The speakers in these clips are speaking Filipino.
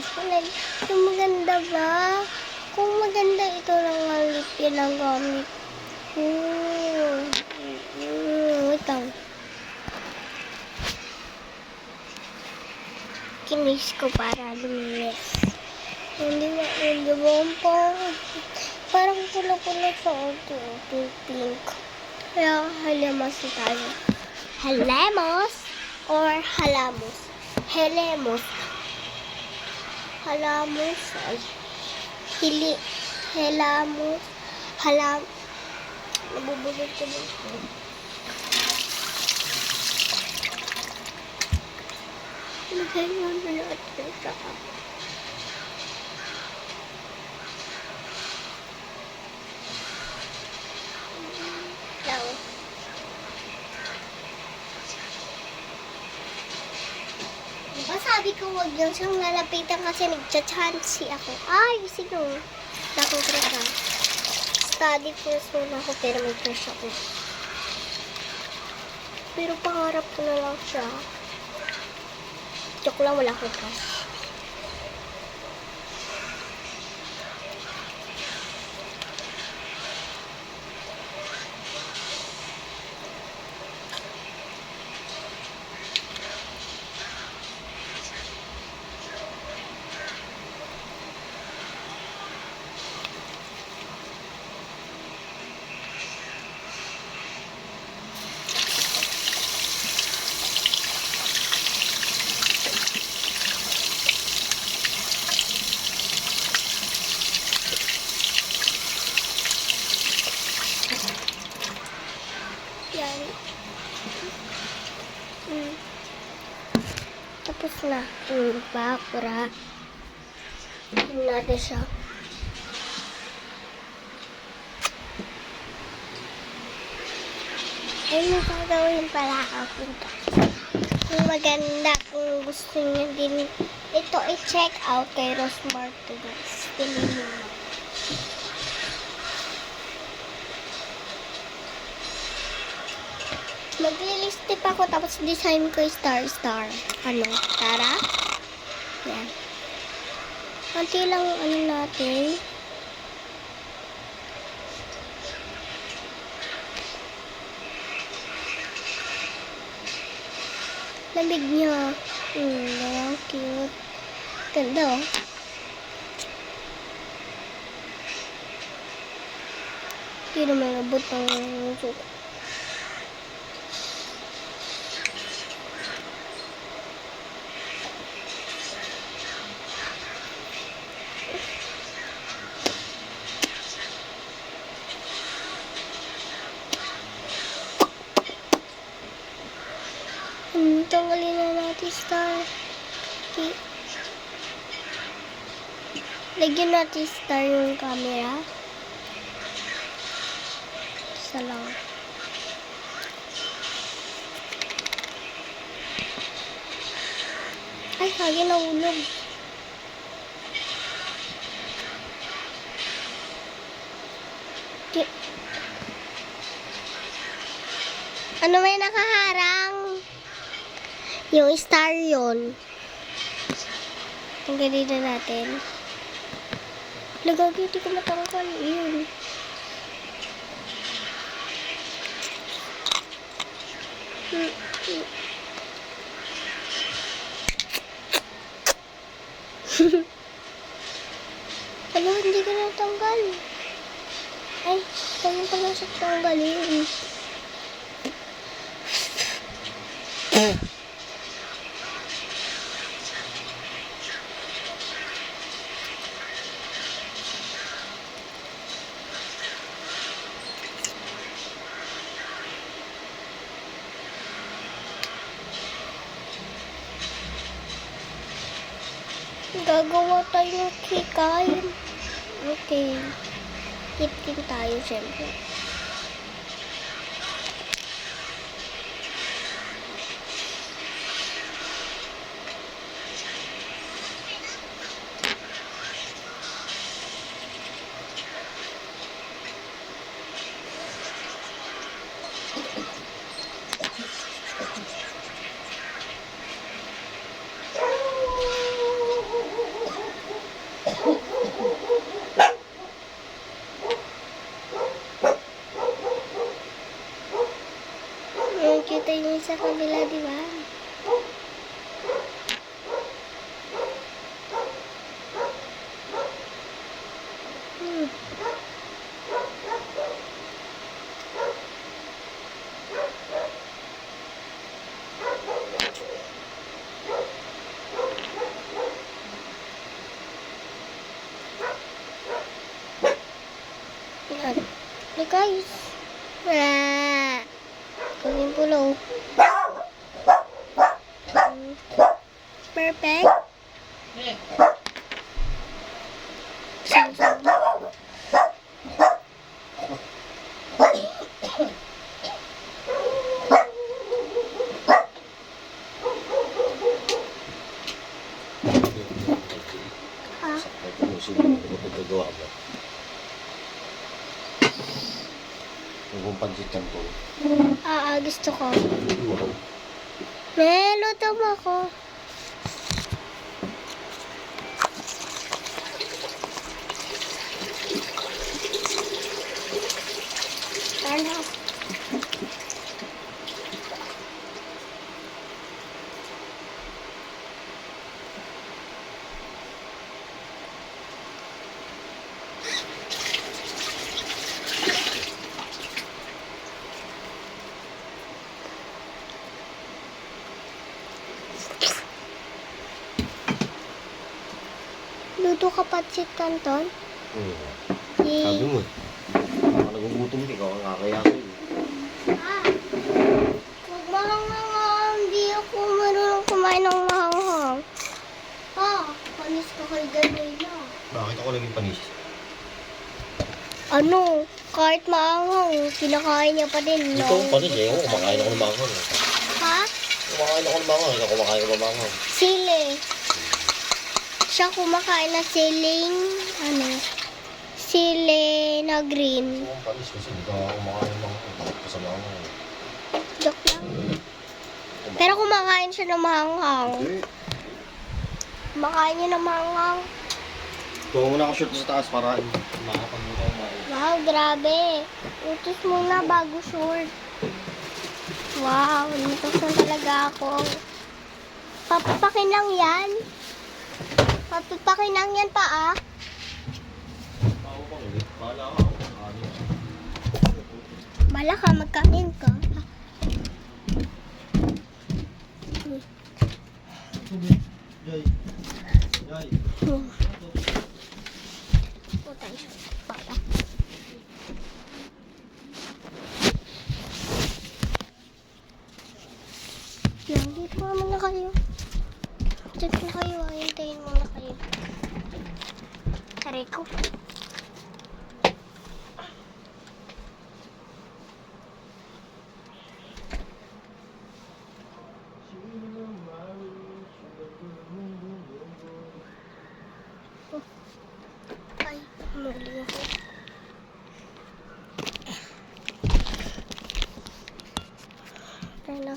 guys. Yung maganda ba? Kung maganda ito lang ang lip yan ang gamit. Wait lang. Kinis ko para luminis. Hindi ba parang pula-pula sa auto. Pink. Kaya halamos tayo. Halamos or halamos? Helemos. Halamos. Helamos. Nabubulot ko dito. Naghayon na natin siya. Diba sabi ko huwag yung siyang lalapitan kasi nagcha-chansy ako. Ay, sino? Nakong crush ha. Study first muna ako pero may crush ako. Pero pangarap ko na lang siya. Joke lang, wala akong crush. Yan. Tapos na. Bakura. Tingnan natin siya. Ay, magagawin pala ako ito. Kung maganda, kung gusto niyo din ito i-check out kay Rose Martinez. Tingnan niyo. Maglilistip ako tapos design ko star. Ano? Tara? Yan. Konti lang natin. Lamig niya. Cute. Ganda oh. Hindi naman nabot ang suko. Tanggalin na natin star. Okay. Lagyan natin star yung camera. Isa lang. Ay, kaya nahulog. Ano may nakaharang? Yung star yun. Tanggalin na natin. Lagagi, hindi ko matanggal. Yun. Ano, hindi ko natanggal. Ay, kaya pala siya tanggalin. Gagawa tayo ng kikain. Okay. Kitkin tayo, syempre. Guys. Gawin pulo. Perfect. Gagawa ba? Yung pansit kanto. Gusto ko. Wow. Luto mo ako. Ano? Luto ka patsit kanton? Sabi mo. Baka nagugutom ka, ang kakayasin. Huwag mahanghang. Hindi ako marunong kumain ng mahanghang. Panis ka kay Ganoy na. Bakit ako naging panis? Ano? Kahit maanghang, kinakain niya pa din. Ito ang panis eh. Ako kumakain ako ng manghang. Ha? Kumakain ako ng manghang. Ikaw kumakain ka ba manghang? Sili. Siya kumakain na siling, sili na green. Ito ang panis kasi hindi ka kumakain ng manghang. Takot ka sa manghang. Joke lang. Pero kumakain siya ng mahanghang. Hindi. Kumakain niya ng mahanghang. Tuwa mo na ako short sa taas para makapagbuka ang main. Wow, grabe. Utos muna bago short. Wow, utos na talaga ako. Papapakin lang yan. Papapakin lang yan pa Ako pa ulit. Bahala ka ako. Bala ka, magkain ka. Jai. Jai. Putay siya. Bala. Yan, dito naman na kayo. Diyan na kayo, hintayin muna kayo. Taray ko. Ay, mali ako. Tayo na.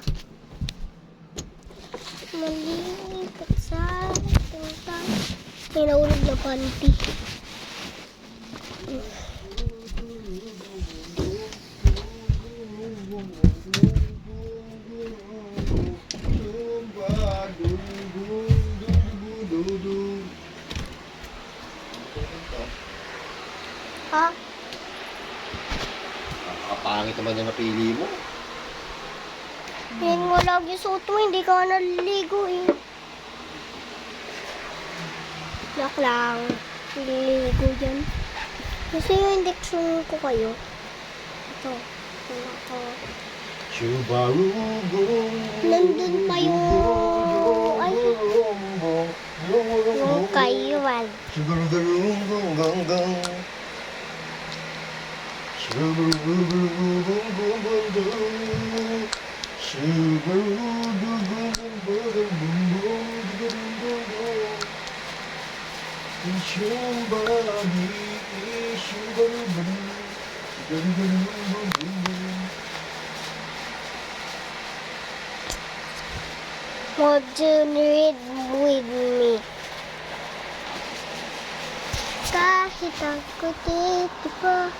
Malipat sa tintang. May naulog na panty. Ha? Nakakapangit naman yung napili mo. Yan mo lagi suot mo, hindi ka naliligo eh. Yak lang. Naliligo dyan. Kasi yung injection ko kayo. Ito. Ito. Subaru Nandun pa yung... Ay. Yung kaiwan. Would you read with me? Kahit ako dito pa,